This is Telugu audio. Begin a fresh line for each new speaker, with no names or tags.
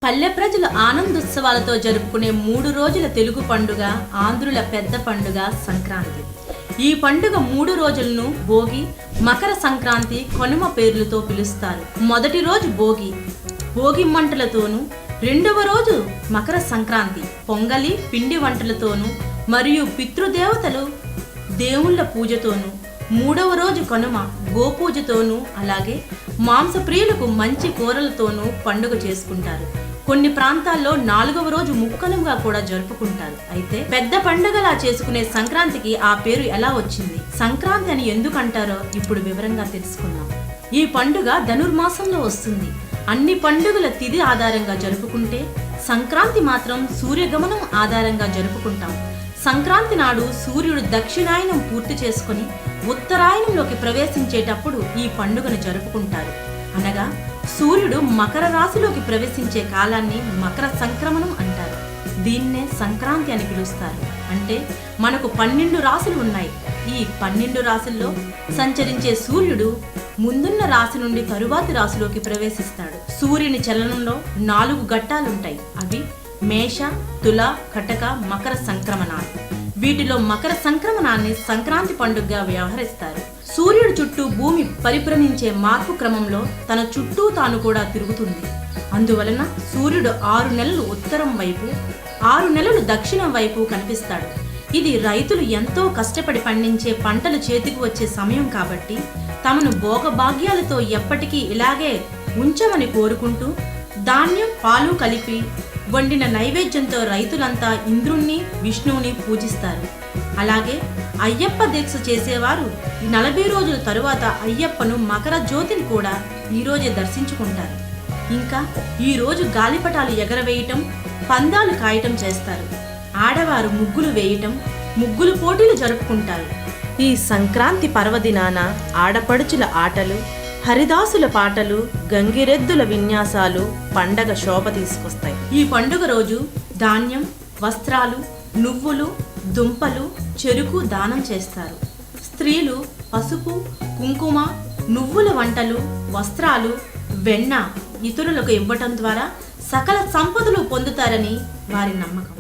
పల్లె ప్రజలు ఆనందోత్సవాలతో జరుపుకునే 3 రోజుల తెలుగు పండుగ ఆంధ్రుల పెద్ద పండుగ సంక్రాంతి. ఈ పండుగ 3 రోజులను భోగి, మకర సంక్రాంతి, కనుమ పేర్లతో పిలుస్తారు. మొదటి రోజు భోగి మంటలతోనూ, రెండవ రోజు మకర సంక్రాంతి పొంగలి పిండి వంటలతోనూ మరియు పితృదేవతలు దేవుళ్ళ పూజతోనూ, మూడవ రోజు కనుమ గోపూజతోనూ అలాగే మాంసప్రియులకు మంచి కూరలతోనూ పండుగ చేసుకుంటారు. కొన్ని ప్రాంతాల్లో 4వ రోజు ముక్కనుమగా కూడా జరుపుకుంటారు. అయితే పెద్ద పండుగలా చేసుకునే సంక్రాంతికి ఆ పేరు ఎలా వచ్చింది, సంక్రాంతి అని ఎందుకు అంటారో ఇప్పుడు వివరంగా తెలుసుకుందాం. ఈ పండుగ ధనుర్మాసంలో వస్తుంది. అన్ని పండుగల తిథి ఆధారంగా జరుపుకుంటే సంక్రాంతి మాత్రం సూర్యగమనం ఆధారంగా జరుపుకుంటాం. సంక్రాంతి నాడు సూర్యుడు దక్షిణాయనం పూర్తి చేసుకుని ఉత్తరాయణంలోకి ప్రవేశించేటప్పుడు ఈ పండుగను జరుపుకుంటారు. అనగా సూర్యుడు మకర రాశిలోకి ప్రవేశించే కాలాన్ని మకర సంక్రమణం అంటారు. దీన్నే సంక్రాంతి అని పిలుస్తారు. అంటే మనకు 12 రాశులు ఉన్నాయి. ఈ 12 రాశుల్లో సంచరించే సూర్యుడు ముందున్న రాశి నుండి తరువాతి రాశిలోకి ప్రవేశిస్తాడు. సూర్యుని చలనంలో 4 ఘట్టాలుంటాయి. అవి మేష, తుల, కటక, మకర సంక్రమణాలు. వీటిలో మకర సంక్రమణాన్ని సంక్రాంతి పండుగగా వ్యవహరిస్తారు. సూర్యుడు చుట్టూ భూమి పరిభ్రమించే మార్పు క్రమంలో తన చుట్టూ తాను కూడా తిరుగుతుంది. అందువలన సూర్యుడు 6 నెలలు ఉత్తరం వైపు, 6 నెలలు దక్షిణం వైపు కనిపిస్తాడు. ఇది రైతులు ఎంతో కష్టపడి పండించే పంటలు చేతికి వచ్చే సమయం కాబట్టి తమను భోగభాగ్యాలతో ఎప్పటికీ ఇలాగే ఉంచమని కోరుకుంటూ ధాన్యం, పాలు కలిపి వండిన నైవేద్యంతో రైతులంతా ఇంద్రుణ్ణి, విష్ణువుని పూజిస్తారు. అలాగే అయ్యప్ప దీక్ష చేసేవారు 40 రోజుల తరువాత అయ్యప్పను మకర జ్యోతిని కూడా ఈరోజే దర్శించుకుంటారు. ఇంకా ఈరోజు గాలిపటాలు ఎగరవేయటం, పందాలు కాయటం చేస్తారు. ఆడవారు ముగ్గులు వేయటం, ముగ్గులు పోటీలు జరుపుకుంటారు. ఈ సంక్రాంతి పర్వదినాన ఆడపడుచుల ఆటలు, హరిదాసుల పాటలు, గంగిరెద్దుల విన్యాసాలు పండగ శోభ తీసుకొస్తాయి. ఈ పండుగ రోజు ధాన్యం, వస్త్రాలు, నువ్వులు, దుంపలు, చెరుకు దానం చేస్తారు. స్త్రీలు పసుపు, కుంకుమ, నువ్వుల వంటలు, వస్త్రాలు, వెన్న ఇతరులకు ఇవ్వటం ద్వారా సకల సంపదలు పొందుతారని వారి నమ్మకం.